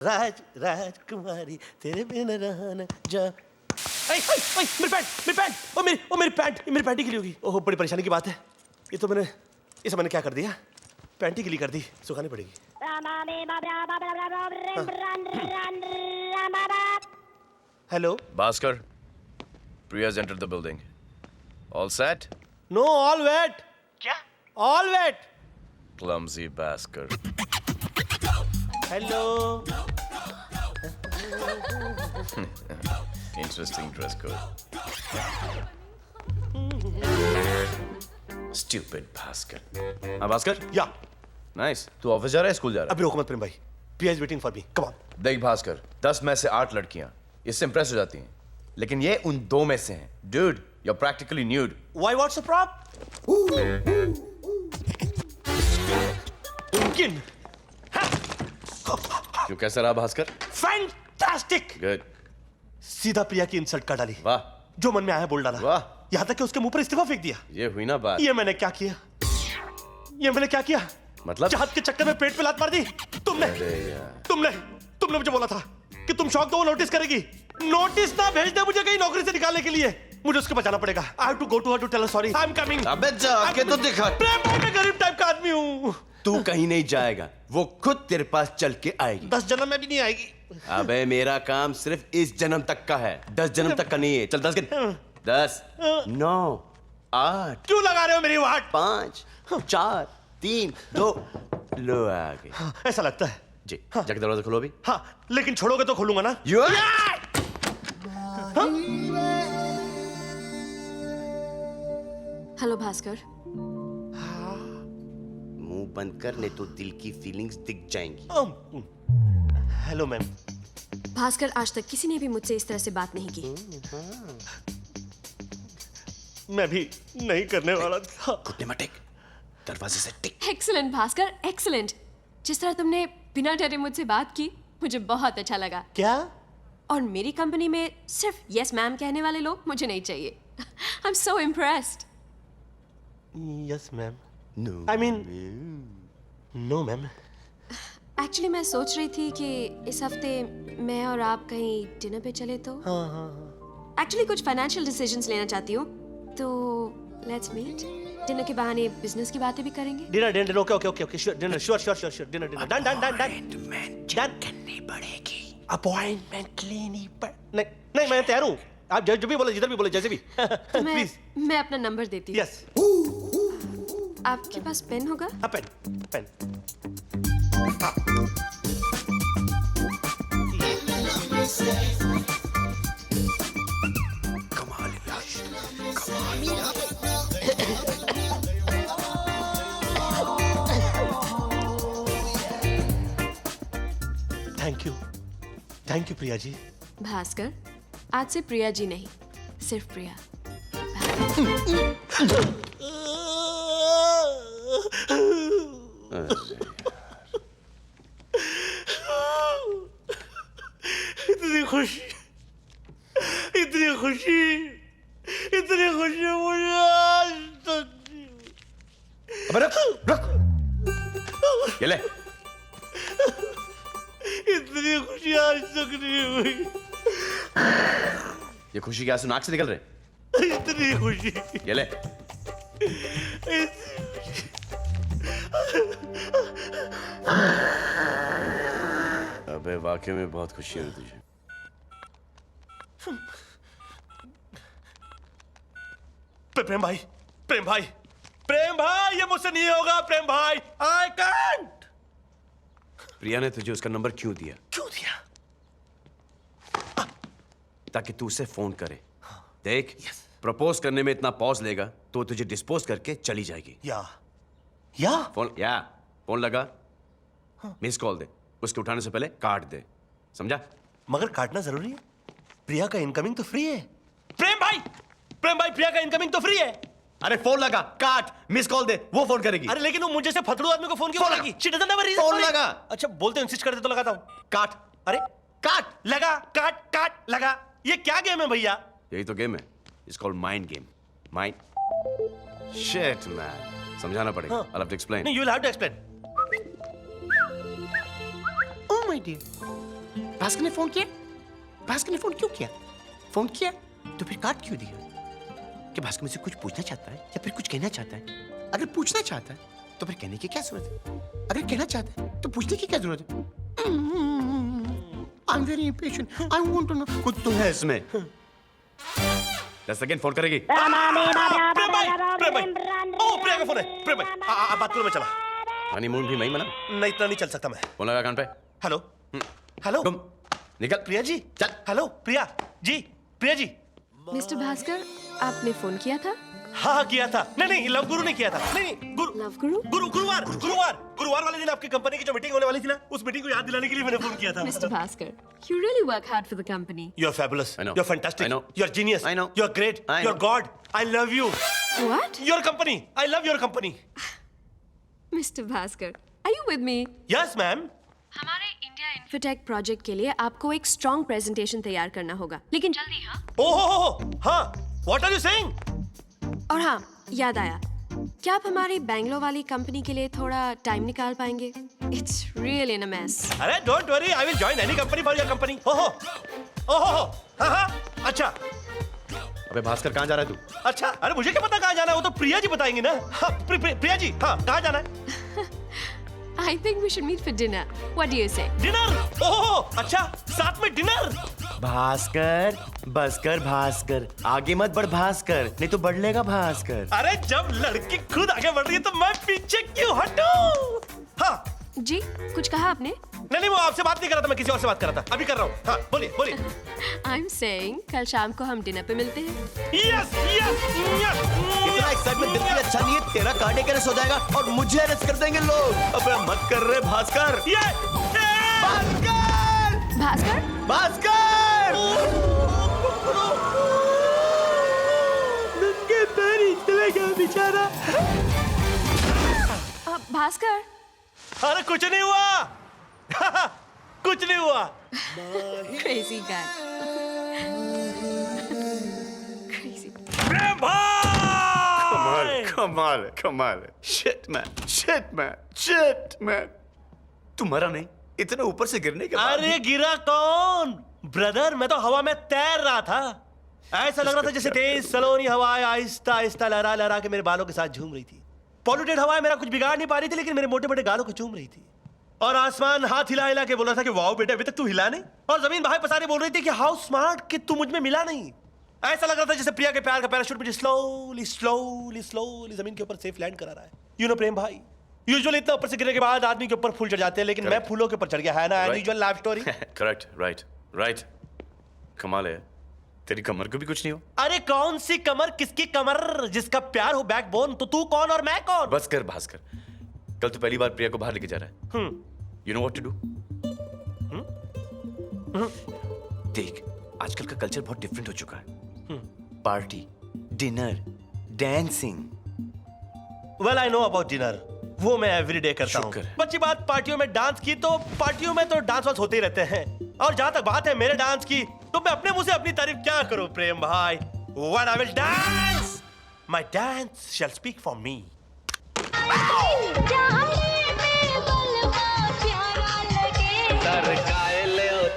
राजकुमारी तेरे बिना रहा न जा। मेरी पैंट ही गीली होगी। ओह बड़ी परेशानी की बात है। ये मैंने क्या कर दिया, पैंट ही गीली कर दी, सुखानी पड़ेगी। Hello Bhaskar, Priya's entered the building. All set? No all wait. क्या all wait? Clumsy Bhaskar. Hello Interesting dress code. Stupid Bhaskar. हाँ Bhaskar? या Nice. तू ऑफिस जा रहा है स्कूल जा रहा अभी रोको मत प्रेम भाई, पिया is waiting for me, come on. है? देख Bhaskar, 10 में से 8 लड़कियां इससे इंप्रेस हो जाती हैं, लेकिन ये उन 2 में से हैं. Dude, you're practically nude. Why what's the problem? किन क्यों, कैसा रहा Bhaskar? फैंटास्टिक। Good. सीधा प्रिया की इंसल्ट कर डाली, वाह, जो मन में आया बोल डाला, वाह. यहाँ तक कि उसके मुंह पर इस्तीफा फेंक दिया। ये हुई ना बात. ये मैंने क्या किया, ये मैंने क्या किया? मतलब? चाहत के चक्कर में पेट पे लात मार दी तुमने। अरे यार. तुमने मुझे बोला था कि तुम शौक दो वो नोटिस करेगी। नोटिस ना भेज दे मुझे कहीं नौकरी से निकालने के लिए, मुझे उसके बचाना पड़ेगा। I have to go to her to tell her sorry. I'm coming. अबे जाके तो दिखा. प्रेम भाई मैं गरीब टाइप का आदमी हूँ। तू कहीं नहीं जाएगा, वो खुद तेरे पास चल के आएगी. 10 जन्म में भी नहीं आएगी। अबे मेरा काम सिर्फ इस जन्म तक का है, 10 जन्म तक का नहीं है. चल 10 गिन. 10 9 8 क्यों लगा रहे हो मेरी वाट? 5 4 3 2 लो आ गए. ऐसा लगता है जी. जाके दरवाजा खोलो अभी. हाँ, लेकिन छोड़ोगे तो खोलूंगा ना। You hello Bhaskar. मुंह बंद कर, नहीं तो दिल की फीलिंग्स दिख जाएंगी. Hello ma'am. भास्कर, आज तक किसी ने भी मुझसे इस तरह से बात नहीं की। मैं भी नहीं करने वाला था। घुटने मत टेक, दरवाजे से टिक. Excellent Bhaskar, excellent. जिस तरह तुमने बिना डरे मुझसे बात की, मुझे बहुत अच्छा लगा। क्या? और मेरी कंपनी में सिर्फ यस मैम कहने वाले लोग मुझे नहीं चाहिए। I am so impressed. Yes ma'am. No. I mean, no ma'am. Actually मैं सोच रही थी कि इस हफ्ते मैं और आप कहीं डिनर पे चले तो। हाँ। एक्चुअली कुछ फाइनेंशियल डिसीजंस लेना चाहती हूँ, तो लेट्स मीट। डिनर के बहाने बिजनेस की बातें भी करेंगे। Dinner okay sure dinner sure dinner done करनी पड़ेगी. अपॉइंटमेंट लेनी पड़ नहीं मैं तैयार हूँ। आप जब भी बोले, जिधर भी बोले, जैसे भी। तो प्लीज। मैं अपना नंबर देती हूँ। यस। आपके पास पेन होगा? पेन। कमाल यार, थैंक यू प्रिया जी। भास्कर, आज से प्रिया जी नहीं, सिर्फ प्रिया। इतनी खुशी मुझे आज तक। अबे रुक. ये ले. इतनी खुशी आज तक नहीं हुई। ये खुशी क्या नाक से निकल रहे? इतनी खुशी। ये ले. अबे वाकई में बहुत खुशी है तुझे. प्रेम भाई ये मुझसे नहीं होगा प्रेम भाई। I can't. प्रिया ने तुझे उसका नंबर क्यों दिया? ताकि तू उसे फोन करे. देख, प्रपोज करने में इतना पॉज लेगा तो तुझे डिस्पोज करके चली जाएगी. या फोन लगा, मिस कॉल दे, उसके उठाने से पहले काट दे. समझा? मगर काटना जरूरी है। प्रिया का इनकमिंग तो फ्री है। प्रेम भाई प्रिया का इनकमिंग तो फ्री है। अरे फोन लगा, काट, मिस कॉल दे, वो फोन करेगी. अरे लेकिन वो मुझे से फतड़ू आदमी को फोन क्यों करेगी? She doesn't have a reason phone for it. लगा. अच्छा बोलते इंसिस्ट करते तो लगाता हूँ। काट. अरे काट लगा। ये क्या गेम है भैया? यही तो गेम है. It's called mind game. Mind. Shit man, समझाना पड़ेगा. I'll have to explain. नहीं, you will have to explain. Oh my dear? Bhaskar ने फोन किया? भास्कर ने फोन क्यों किया? फोन किया तो फिर काट क्यों दिया? कि भास्कर मुझसे कुछ पूछना चाहता है या फिर कुछ कहना चाहता है? अगर पूछना चाहता है तो फिर कहने की क्या जरूरत है? अगर कहना चाहता है तो पूछने की क्या जरूरत है? I'm very impatient. I want to know. कुछ तो है इसमें। 10 सेकंड फोन करेगी। प्रेम भाई, ओ प्रिया का फोन है। प्रेम भाई, बात करो, मैं चला। हनीमून भी मैं मना। नहीं, इतना नहीं चल सकता मैं। फोन लगा कान पे। हेलो, हेलो, तुम निकल। प्रिया जी, चल। हेलो, प्रिया जी, प्रिया जी। मिस्टर भास्कर, आपने फोन किया था? हाँ किया था। नहीं, लव गुरु ने किया था। नहीं, लव गुरु? गुरुवार वाले दिन आपकी कंपनी की जो मीटिंग होने वाली थी ना, उस मीटिंग को याद दिलाने के लिए मैंने फोन किया था। Mr. Bhaskar, you really work hard for the company. You're fabulous. I know. You're fantastic. I know. You're genius. I know. You're great. I You're know. God. I love you. What? Your company. I love your company. Mr. Bhaskar, are you with me? Yes, ma'am. हमारे India infotech project के लिए आपको एक strong presentation तैयार करना होगा, लेकिन जल्दी। हाँ। Oh, हाँ. What are you saying? और हाँ, याद आया, क्या आप हमारी बैंगलोर वाली कंपनी के लिए थोड़ा टाइम निकाल पाएंगे? It's really in a mess. अरे don't worry. I will join any company for your company. Oh, हाँ. अच्छा. अबे भास्कर कहाँ जा रहा है तू? अच्छा, अरे मुझे क्या पता कहाँ जाना है, वो तो प्रिया जी बताएंगी ना। हाँ, प्रिया जी, हाँ, कहाँ जाना है? I think we should meet for dinner. What do you say? Dinner. Oh, अच्छा, साथ में डिनर। भास्कर, बसकर भास्कर, आगे मत बढ़ भास्कर, नहीं तो बढ़ लेगा भास्कर। अरे जब लड़की खुद आगे बढ़ रही है तो मैं पीछे क्यों हटूं? हाँ। जी, कुछ कहा आपने? नहीं, वो आपसे बात नहीं कर रहा था, मैं किसी और से बात कर रहा था। अभी कर रहा हूँ। हाँ, बोलिए। I'm saying कल शाम को हम डिनर पे मिलते हैं। Yes. इतना एक्साइटमेंट दिल के लिए अच्छा नहीं है। तेरा कार्डियक अरेस्ट हो जाएगा और मुझे अरेस्ट कर देंगे लोग। अबे मत कर रहे भास्कर। भास्कर? भास्कर! नंगे पैर ही चले गया बेचारा। भास्कर? अरे कुछ नहीं हुआ। कुछ नहीं हुआ। Crazy guy. Crazy. प्रेम भाई! कमाल। Shit man. तुम्हारा नहीं, इतने ऊपर से गिरने के बाद अरे गिरा कौन? ब्रदर, मैं तो हवा में तैर रहा था। ऐसा लग रहा था जैसे तेज सलोनी हवाएं आहिस्ता लहरा के मेरे बालों के साथ झूम रही थी। पॉल्यूटेड हवाएं मेरा कुछ बिगाड़ नहीं पा रही थी, लेकिन मेरे मोटे गालों को चूम रही थी। और आसमान हाथ हिला के बोल रहा था कि वाओ बेटा, अभी तक तू हिला नहीं। और जमीन बाहें पसारे बोल रही थी कि हाउ स्मार्ट, कि तू मुझ में मिला नहीं। ऐसा लग रहा था जैसे प्रिया के प्यार का पैराशूट मुझे स्लोली जमीन के ऊपर सेफ लैंड करा रहा है। यू नो प्रेम भाई, यूजुअली इतना ऊपर से गिरने के बाद आदमी के ऊपर फूल चढ़ जाते हैं, लेकिन मैं फूलों के ऊपर चढ़ गया, है ना? Usual love story. Correct, right. कमाल है, तेरी कमर को भी कुछ नहीं हो। अरे कौन सी कमर, किसकी कमर? जिसका प्यार हो बैकबोन, तो तू कौन और मैं कौन? बस कर भास्कर, कल तो पहली बार प्रिया को बाहर लेके जा रहा है। You know what to do? देख, आजकल का कल्चर बहुत डिफरेंट हो चुका है। Party, dinner, dancing. Well I know about dinner, वो मैं एवरीडे करता हूँ। शुक्र है। बच्ची बात पार्टियों में डांस की, तो पार्टियों में तो डांस वांस होते ही रहते हैं। और जहां तक बात है मेरे डांस की, तो मैं अपने मुंह से अपनी तारीफ क्या करूं प्रेम भाई। When I will dance, my dance shall speak for me.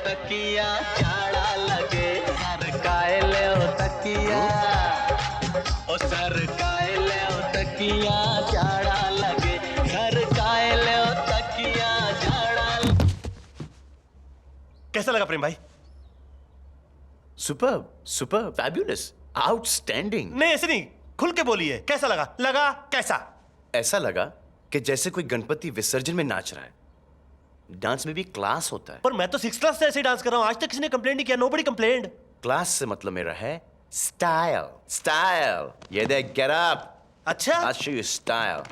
तकिया झाड़ा लगे, सरकाए ले ओ तकिया, ओ सरकाए ले ओ तकिया झाड़ा लगे, सरकाए ले ओ तकिया झाड़ा। कैसा लगा प्रेम भाई? Superb, fabulous, outstanding. नहीं ऐसे नहीं, खुल के बोलिए। कैसा लगा कैसा? ऐसा लगा कि जैसे कोई गणपति विसर्जन में नाच रहा है। डांस में भी क्लास होता है। पर मैं तो 6th क्लास से ऐसे डांस कर रहा हूँ, आज तक किसी ने कंप्लेंट नहीं किया। Nobody complaint. क्लास से मतलब मेरा है स्टाइल। ये देख, गेट अप। अच्छा, I'll show you style.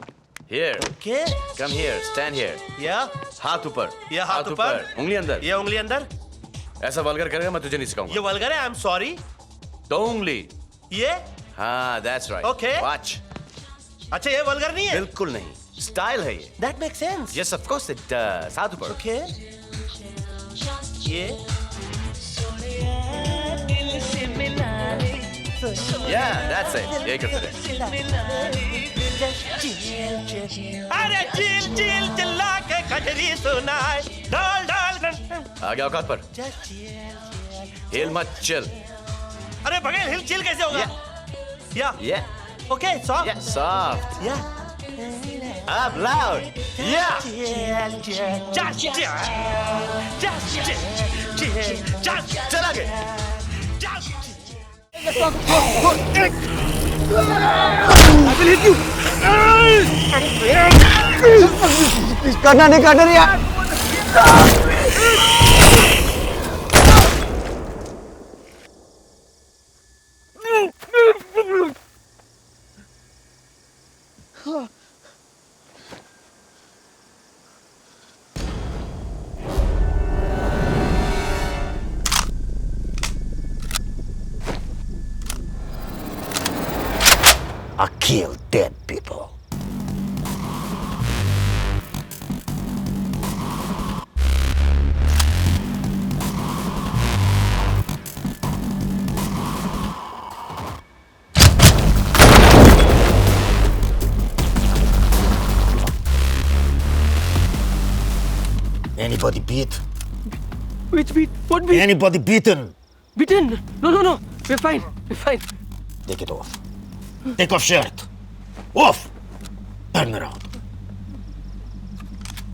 Here. क्या? Come here. Stand here. या हाथ ऊपर. ये हाथ ऊपर, उंगली अंदर. ये उंगली अंदर। ऐसा वल्गर करेगा मैं तुझे नहीं सिखाऊंगा. ये वल्गर है, आई एम सॉरी। दो उंगली. ये हाँ, that's right. Okay. Watch. अच्छा, ये वल्गर नहीं है? बिल्कुल नहीं. स्टाइल है ये. That makes sense. Yes, of course it does. हाथ ऊपर. Okay. ये Yeah, that's it. यही करते रहे. अरे चिल चिल्ला के कजरी सुनाए, डाल डाल आ गया औकात पर। हिल मत, चिल। अरे बगैर हिल चिल कैसे होगा? या Yeah, okay soft yeah, soft. या Up loud. Yeah. चल आगे। करना नहीं करना नहीं यार। I kill dead people. Anybody beat? Which beat? What beat? Anybody beaten? Beaten? No. We're fine. We're fine. Take it off. Take off shirt. Off. Turn around.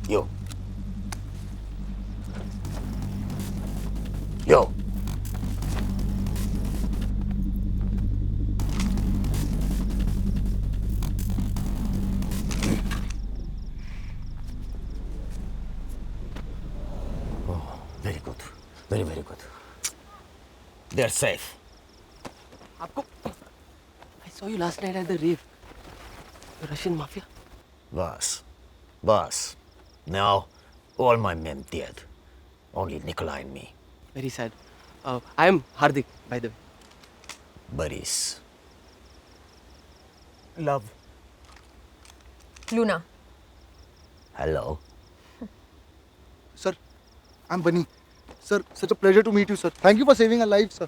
You. You. Oh, very good. Very, very good. They're safe. आपको I saw you last night at the rave. The Russian mafia. Boss. Now, all my men dead. Only Nikolai and me. Very sad. I am Hardik, by the way. Boris. Love. Luna. Hello. Sir, I'm Bunny. Sir, such a pleasure to meet you, sir. Thank you for saving our lives, sir.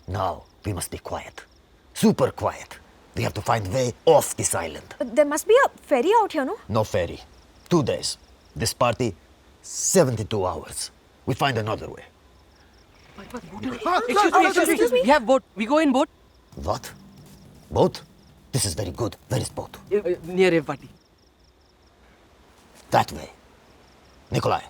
Now, we must be quiet. Super quiet. We have to find way off this island. There must be a ferry out here, no? No ferry. 2 days. This party, 72 hours. We find another way. Excuse me. We have boat. We go in boat. What? Boat? This is very good. Where is boat? Near rave party. That way. Nikolai.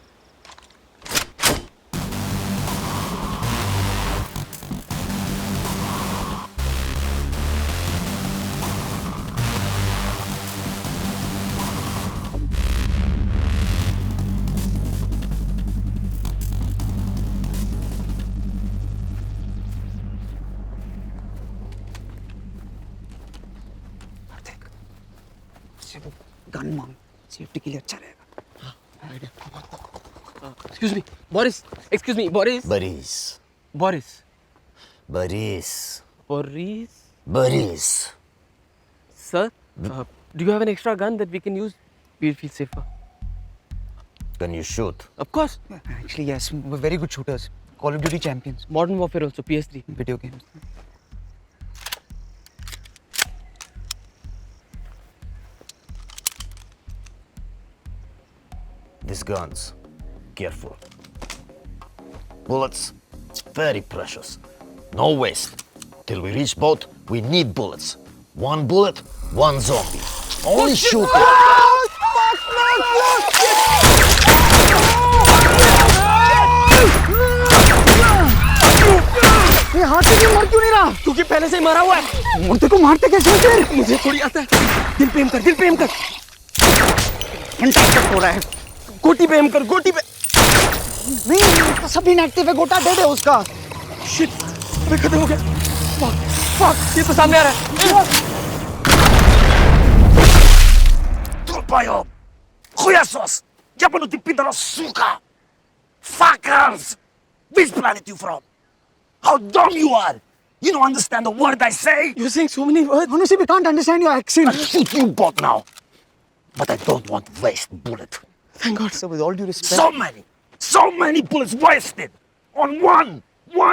Gun मांग safety के लिए अच्छा रहेगा. Excuse me. Boris. Excuse me. Boris. Boris. Boris. Boris. Boris. Boris. Sir, do you have an extra gun that we can use? We'll feel safer. Can you shoot? Of course. Actually, yes, we're very good shooters. Call of Duty champions. Modern Warfare also. PS3. Video games. These guns. Careful. Bullets. Very precious. No waste. Till we reach boat, we need bullets. 1 bullet, 1 zombie. Only shoot it. ये हाथ से क्यों मर क्यों नहीं रहा? क्योंकि पहले से ही मरा हुआ है। मुर्दे को मारते कैसे फिर? मुझे थोड़ी आता है। दिल पे एम कर, दिल पे एम कर। इंटरेक्ट हो रहा है. गोटी पे एम कर, गोटी पे। नहीं, उसका सब इनएक्टिव है. गोटा डेड है उसका. शिट, अबे खत्म हो गया। फक, ये तो सामने आ रहा है। Trupaio! Chuyasos! Japanuti Pindaro Suka! Fuckers! Which planet you from? How dumb you are! You don't understand the word I say! You're saying so many words. Honestly, we can't understand your accent. I'll shoot you both now! But I don't want to waste bullet. Thank God. Sir, with all due respect. So many bullets wasted! On one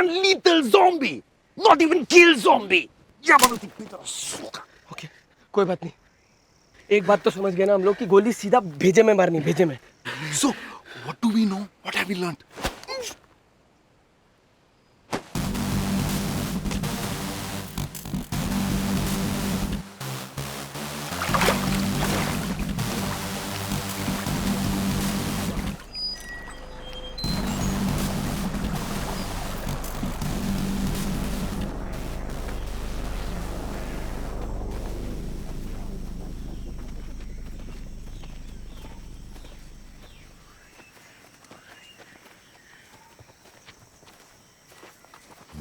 little zombie! Not even kill zombie! Japanuti Pindaro Suka! Okay, कोई बात नहीं। एक बात तो समझ गए ना हम लोग कि गोली सीधा भेजे में मारनी, भेजे में। So, What do we know? What have we learned?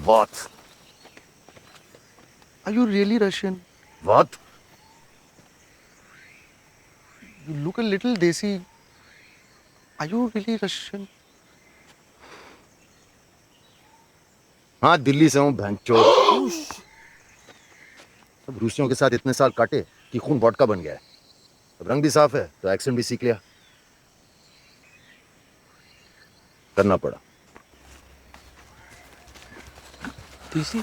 What? Are you really Russian? What? You look a little desi. Are you really Russian? हाँ दिल्ली से हूँ भैंचोद। अब रूसियों के साथ इतने साल काटे कि खून वोडका बन गया है। अब रंग भी साफ है तो एक्सेंट भी सीख लिया। करना पड़ा। देसी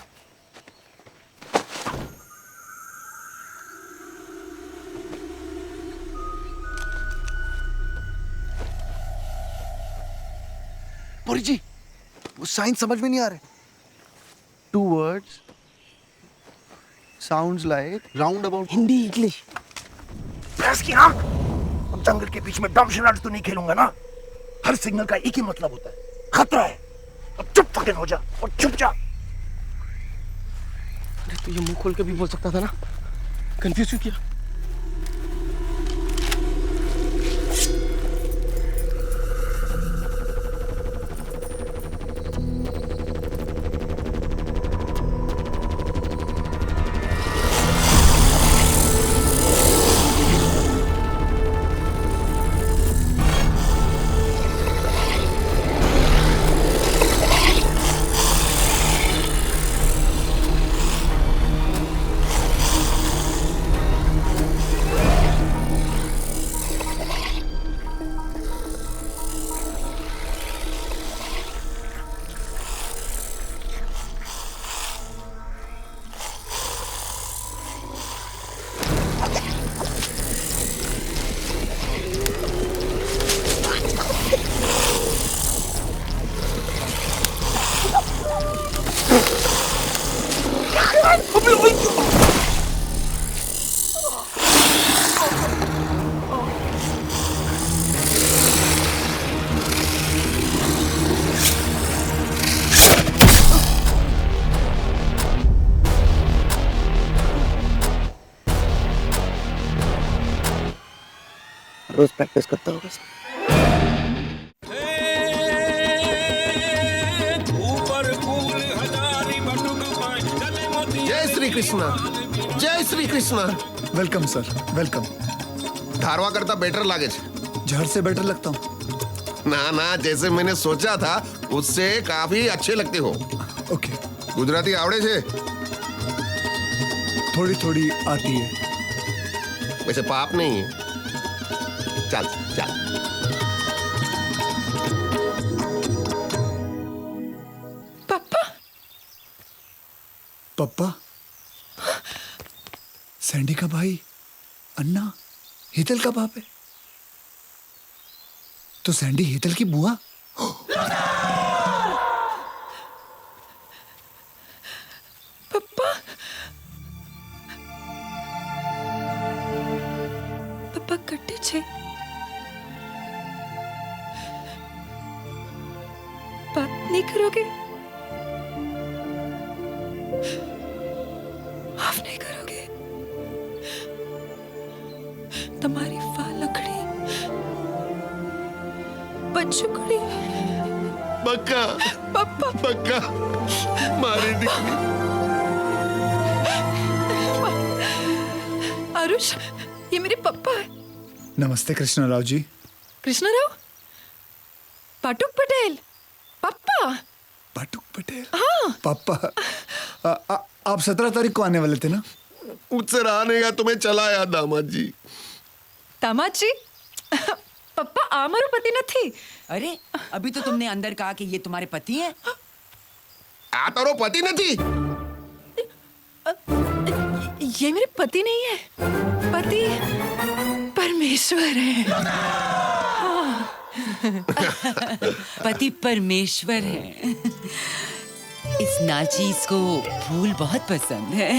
परी जी, वो साइन समझ में नहीं आ रहे। 2 words. Sounds like roundabout. Hindi English भैंस की आंख। अब जंगल के बीच में डम शरारत तो नहीं खेलूंगा ना। हर सिग्नल का एक ही मतलब होता है, खतरा है। अब चुप फकिंग हो जा और चुप जा। अरे तू ये मुंह खोल के भी बोल सकता था ना, कंफ्यूज क्यों किया? रोज प्रैक्टिस करता होगा। जय श्री कृष्णा, जय Shri Krishna. Welcome sir, welcome. धारवा करता बेटर लागे जहर से बेटर लगता हूँ। ना ना, जैसे मैंने सोचा था उससे काफी अच्छे लगते हो। ओके, गुजराती आवड़े छे? थोड़ी थोड़ी आती है। वैसे पाप नहीं है। चल चल। पप्पा, सैंडी का भाई अन्ना हेतल का बाप है। तो सैंडी हेतल की बुआ। पप्पा, पप्पा कटे छे। बात नहीं करोगे? माफ नहीं करोगे? तुम्हारी लकड़ी बच्चुकड़ी। पक्का पप्पा, पक्का मारी दिखनी। आरुष, ये मेरे पप्पा है। नमस्ते कृष्णराव जी। कृष्णराव? पाटुक पटेल पप्पा। पाटुक पटेल? हाँ पापा। आप 17 तारीख को आने वाले थे ना? मुझसे रहा नहीं गया, तुम्हें चला याद दामाद जी। दामाद जी? पप्पा आ मारो पति નથી। अरे अभी तो तुमने अंदर कहा कि ये तुम्हारे पति हैं। आ तारो पति नहीं। ये मेरे पति नहीं है, पति परमेश्वर है। हाँ। पति परमेश्वर है। इस नाचीज को फूल बहुत पसंद है।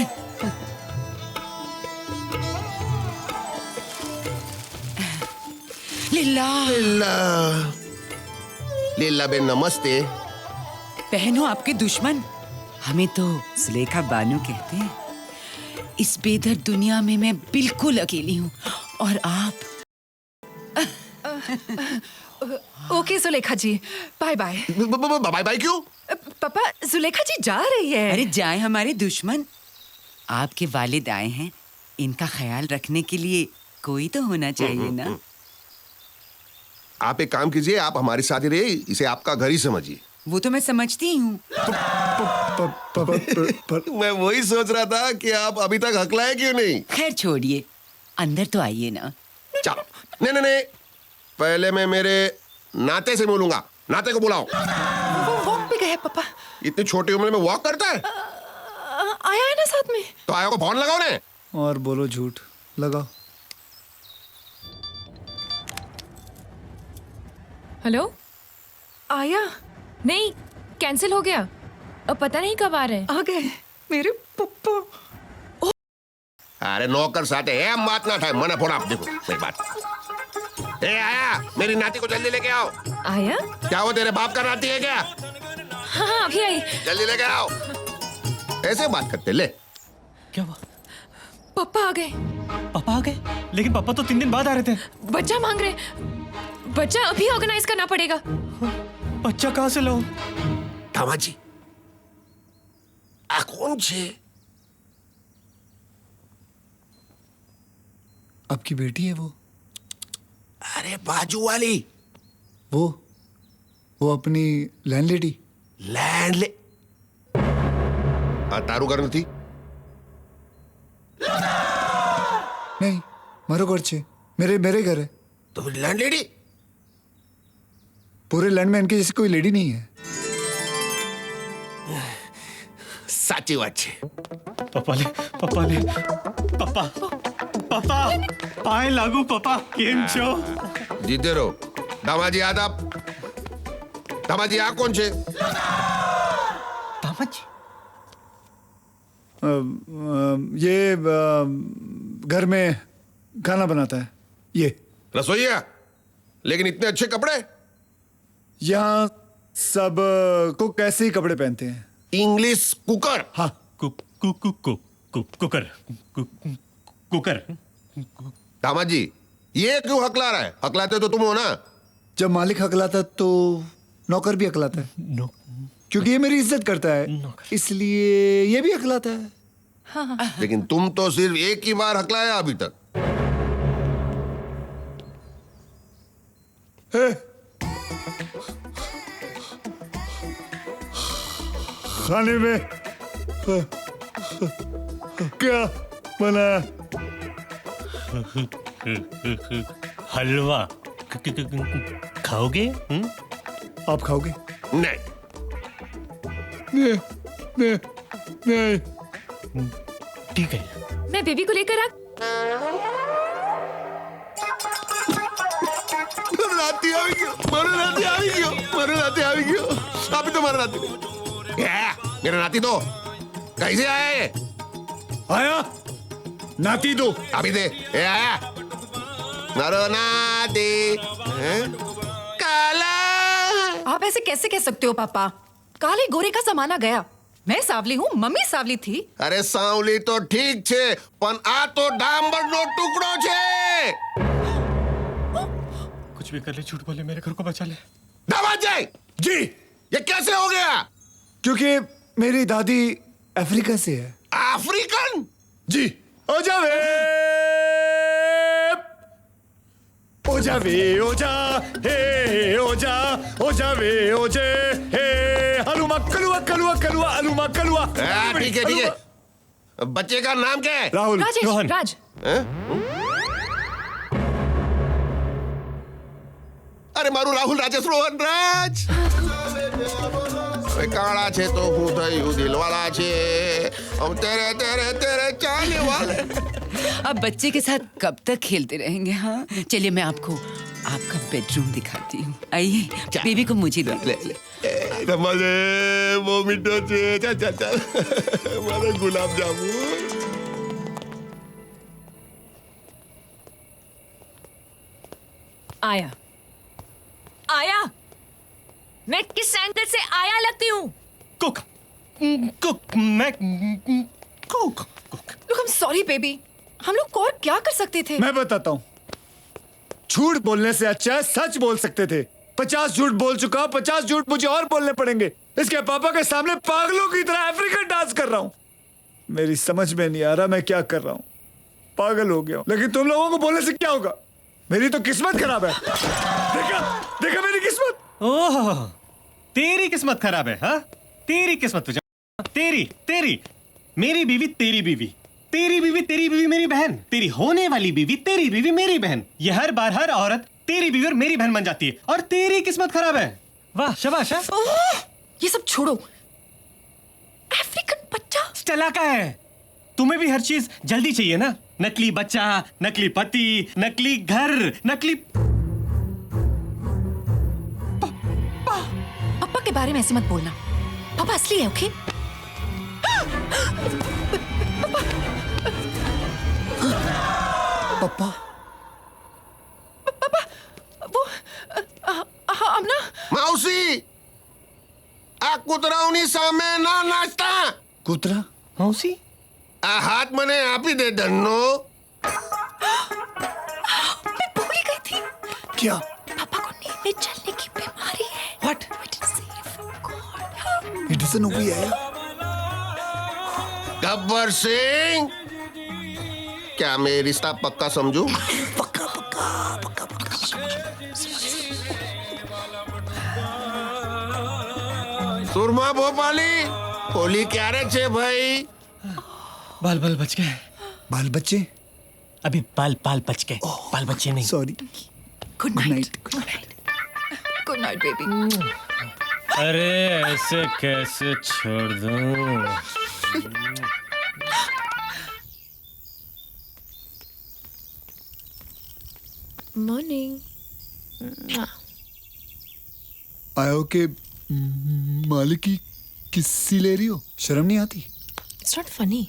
लीला लीला बेन नमस्ते। पहनो आपके दुश्मन, हमें तो सुलेखा बानू कहते हैं। इस बेदर्द दुनिया में मैं बिल्कुल अकेली हूँ और आप। ओके सुलेखा जी, बाय बाय। बाय बाय क्यों? पापा, जुलेखा जी जा रही है। अरे जाए हमारे दुश्मन, आपके वालिद आए हैं, इनका ख्याल रखने के लिए कोई तो होना चाहिए ना। आप एक काम कीजिए, आप हमारे साथ ही रहिए, इसे आपका घर ही समझिए। वो तो मैं समझती हूँ। मैं वही सोच रहा था कि आप अभी तक हकलाए क्यों नहीं। खैर छोड़िए, अंदर तो आइए ना। चलो, नहीं, पहले मैं मेरे नाते से मिलूंगा। नाते को बुलाओ। वो वॉक पे गए पापा। इतनी छोटी उम्र में वॉक करता है? आया है ना साथ में। तो आया को फोन लगाओ ने। और बोलो झूठ लगाओ। हेलो, आया? नहीं, कैंसिल हो गया। अब पता नहीं कब आ रहे हैं। आ गए मेरे पप्पा। अरे नौकर साथे एम बात ना था, मना फोड़ा। देखो मेरी बात। ए आया, मेरी नाती को जल्दी लेके आओ। आया? क्या वो तेरे बाप का नाती है क्या? हाँ, अभी आई। जल्दी लेके आओ। ऐसे बात करते ले। क्या हुआ? पापा आ गए। पापा आ गए? लेकिन पापा तो 3 दिन बाद आ रहे थे। बच्चा मांग रहे। बच्चा अभी ऑर्गेनाइज करना पड़ेगा। बच्चा कहाँ से लाऊं? दामाजी, आ कौन छे? आपकी बेटी है वो? अरे बाजू वाली। वो अपनी लैंडलेडी। लैंडले तारू घर थी? नहीं, मारो घर छे। मेरे घर है। तो फिर लैंडलेडी? पूरे लैंड में इनकी जैसी कोई लेडी नहीं है। साची बात छे। पापा पाए लागू। पापा केम छो? जीते रहो। दामाजी आदाब। दामाजी आ कौन छे? दामाजी? ये घर में खाना बनाता है। ये रसोईया? लेकिन इतने अच्छे कपड़े? यहाँ सब कुक कैसे ही कपड़े पहनते हैं। English cooker? हाँ, कुकर। दामाजी, ये क्यों हकला रहा है? हकलाते तो तुम हो ना। जब मालिक हकलाता है तो नौकर भी हकलाता है। क्योंकि ये मेरी इज्जत करता है, इसलिए ये भी हकलाता है। हाँ। लेकिन तुम तो सिर्फ एक ही बार हकलाया अभी तक। खाने में क्या बनाया? हलवा। खाओगे? आप खाओगे? नहीं। नहीं। ठीक है। मैं बेबी को लेकर आ। अभी तो मारा नाती। मेरा नाती तो कैसे आया ये? आया नाती दो। अभी दे। ए आया मारो नाती। काला। आप ऐसे कैसे कह सकते हो पापा? काले गोरे का जमाना गया। मैं सावली हूँ, मम्मी सावली थी। अरे सावली तो ठीक छे, पण आ तो डांबर नो टुकड़ो छे। कुछ भी कर ले, झूठ बोले, मेरे घर को बचा ले। दामाजी जी, ये कैसे हो गया? क्योंकि मेरी दादी अफ्रीका से है। अफ्रीकन? जी। ओ जावे हलुमा कलुआ कलुआ कलुआ हलुमा कलुआ। ठीक है। बच्चे का नाम क्या है? राहुल। राजेश, राज। अरे मारू राहुल राजेश रोहन राज। काला छे तो हूँ थयु दिलवाला छे, हम तेरे तेरे तेरे चाहने वाले। अब बच्चे के साथ कब तक खेलते रहेंगे? हाँ, चलिए मैं आपको आपका बेडरूम दिखाती हूँ। आइए, बेबी को मुझे दे दीजिए। समझे वो मिठो छे चल चल चल मारे गुलाब जामुन आया आया, मैं किस एंगल से आया लगती हूँ? कुक कुक मैं cook look, I am sorry baby, हम लोग और क्या कर सकते थे? मैं बताता हूँ, झूठ बोलने से अच्छा है सच बोल सकते थे। 50 झूठ बोल चुका हूं, 50 झूठ मुझे और बोलने पड़ेंगे। इसके पापा के सामने पागलों की तरह अफ्रीकन डांस कर रहा हूँ। मेरी समझ में नहीं आ रहा मैं क्या कर रहा हूँ। पागल हो गया हूं। लेकिन तुम लोगों को बोलने से क्या होगा? मेरी तो किस्मत खराब है। देखा देखा मेरी किस्मत। ओह, तेरी किस्मत खराब है। हाँ, तेरी किस्मत तुझे, तेरी तेरी मेरी बीवी तेरी बीवी, तेरी बीवी तेरी बीवी मेरी बहन, तेरी होने वाली बीवी तेरी बीवी मेरी बहन। ये हर बार हर औरत तेरी बीवी और मेरी बहन बन जाती है और तेरी किस्मत खराब है। वाह शाबाश। ये सब छोड़ो, अफ्रीकन बच्चा स्टेला का है। तुम्हें भी हर चीज जल्दी चाहिए ना? नकली बच्चा, नकली पति, नकली घर, नकली पापा के बारे में ऐसे मत बोलना। पापा असली है, ओके? पापा वो हम ना मौसी आ कुतरावनी सामे ना नाचता कुतरा मौसी आ हाथ मने आप ही दे दन्नो मैं भूल ही गई थी। क्या? पापा को नींद में चलने की बीमारी है। व्हाट? मेडिसिन हो गई है। गब्बर सिंह क्या मैं रिश्ता पक्का समझू? पक्का पक्का पक्का पक्का। सुरमा भोपाली होली क्या रे छे भाई? बाल बाल बच गए। बाल बच्चे? अभी बाल बाल बच गए, बाल बच्चे नहीं। Sorry. Good night. Good night baby. अरे ऐसे कैसे छोड़ दूं? मॉर्निंग। आयो के मालिक की किस्सी ले रही हो? शर्म नहीं आती? It's not funny.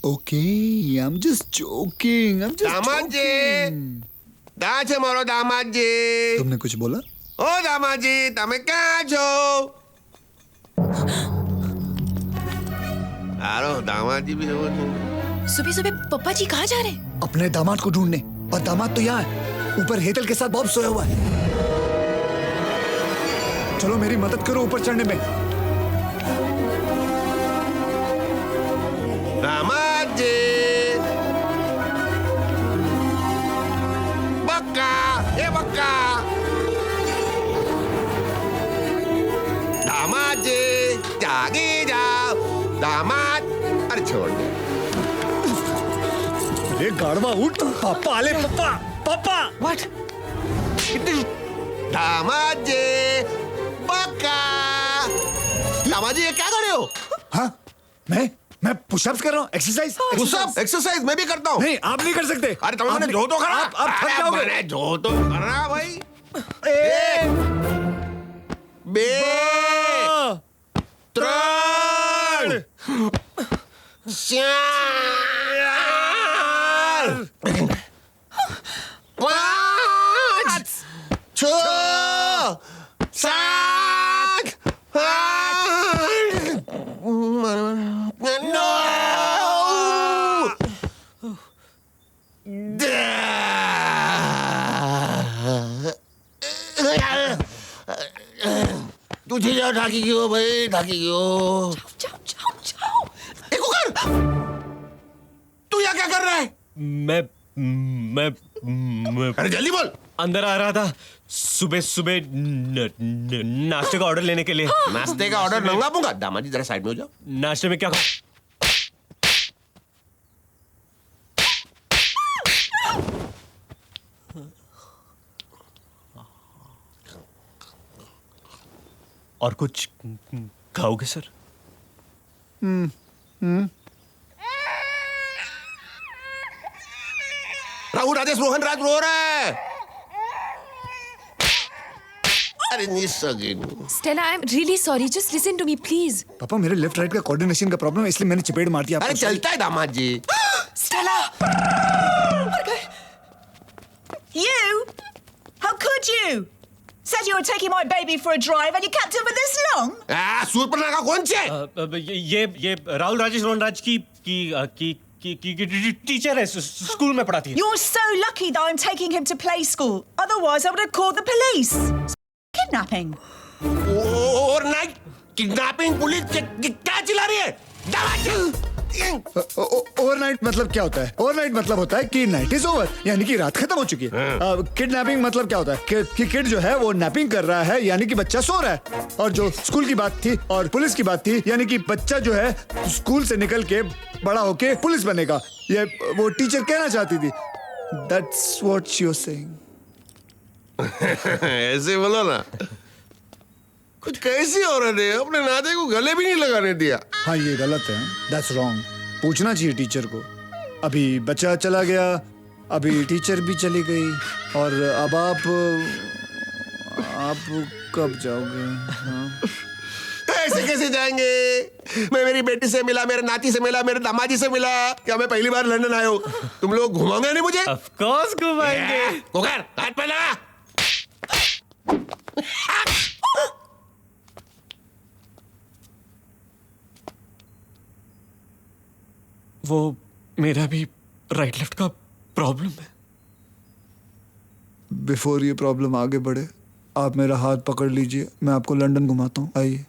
Okay, I am just joking. I am just दामाद जी, दा छे मारो दामाद जी। तुमने कुछ बोला? ओ दामाद जी તમે ક્યાં છો? आरो दामाद जी भी हो। सुबह सुबह पापा जी कहाँ जा रहे हैं? अपने दामाद को ढूंढने। और दामाद तो यहाँ है, ऊपर हेतल के साथ बॉब सोया हुआ है। चलो मेरी मदद करो ऊपर चढ़ने में। दामाद जी बक्का ये बक्का दामाद जी जागी जाओ दामाद। अरे छोड़ दे। अरे गाड़वा उठ। पापा आले। पापा पापा। व्हाट? दामाद जी बक्का। दामाद जी ये क्या कर रहे हो? हाँ, मैं पुशअप्स कर रहा हूँ, एक्सरसाइज। पुशअप एक्सरसाइज मैं भी करता हूँ। नहीं, आप नहीं कर सकते। अरे तुम मैंने जो तो करा। आप थक जाओगे। मैंने जो तो करा भाई। बे त्रण चार पाँच छः सात आठ नौ तुझे जाओ ढाकी क्यों भाई? ढाकी क्यों? जाओ जाओ जाओ। एक कर। तू यहाँ क्या कर रहा है? मैं अरे जल्दी बोल। अंदर आ रहा था सुबह सुबह नाश्ते का ऑर्डर लेने के लिए। नाश्ते का ऑर्डर मंगा दूंगा। दामाद जी जरा साइड में हो जाओ। नाश्ते में क्या खाऊं? और कुछ खाओगे सर? राहुल राजेश रोहन राज रो रहा है। Stella, I'm really sorry. Just listen to me, please. पापा मेरे लेफ्ट राइट का कोऑर्डिनेशन का प्रॉब्लम है इसलिए मैंने चपेट मार दिया अरे आपको। चलता है दामाद जी। Stella! You? How could you? Said you were taking my baby for a drive and you kept him for this long? सूरपन्ना का कौन से? ये राहुल राजेश रोहनराज की टीचर है, स्कूल में पढ़ाती है। You're so lucky that I'm taking him to play school. Otherwise, I would have called the police. Kidnapping. Overnight kidnapping police क्या चिल्ला रही है? दामाद ओवरनाइट मतलब क्या होता है? ओवरनाइट मतलब होता है कि नाइट इज ओवर, यानी कि रात खत्म हो चुकी है। किडनैपिंग मतलब क्या होता है कि किड जो है वो नैपिंग कर रहा है, यानी कि बच्चा सो रहा है। और जो स्कूल की बात थी और पुलिस की बात थी, यानी कि बच्चा जो है स्कूल से निकल के बड़ा होके पुलिस बनेगा, ये वो टीचर कहना चाहती थी। That's what she was saying. ऐसे बोलो ना। कुछ कैसी औरत है, अपने नाते को गले भी नहीं लगाने दिया। हाँ ये गलत है, दैट्स रॉन्ग। पूछना चाहिए टीचर को। अभी बच्चा चला गया, अभी टीचर भी चली गई, और अब आप कब जाओगे? हाँ? ऐसे कैसे जाएंगे? मैं मेरी बेटी से मिला, मेरे नाती से मिला, मेरे दामाजी से मिला। क्या मैं पहली बार लंदन आया हूँ? तुम लोग घुमाओगे नहीं मुझे? Of course घुमाएंगे। कुकर, हाथ पे लगा। वो मेरा भी राइट लेफ्ट का प्रॉब्लम है। बिफोर ये प्रॉब्लम आगे बढ़े, आप मेरा हाथ पकड़ लीजिए, मैं आपको लंदन घुमाता हूँ। आइए।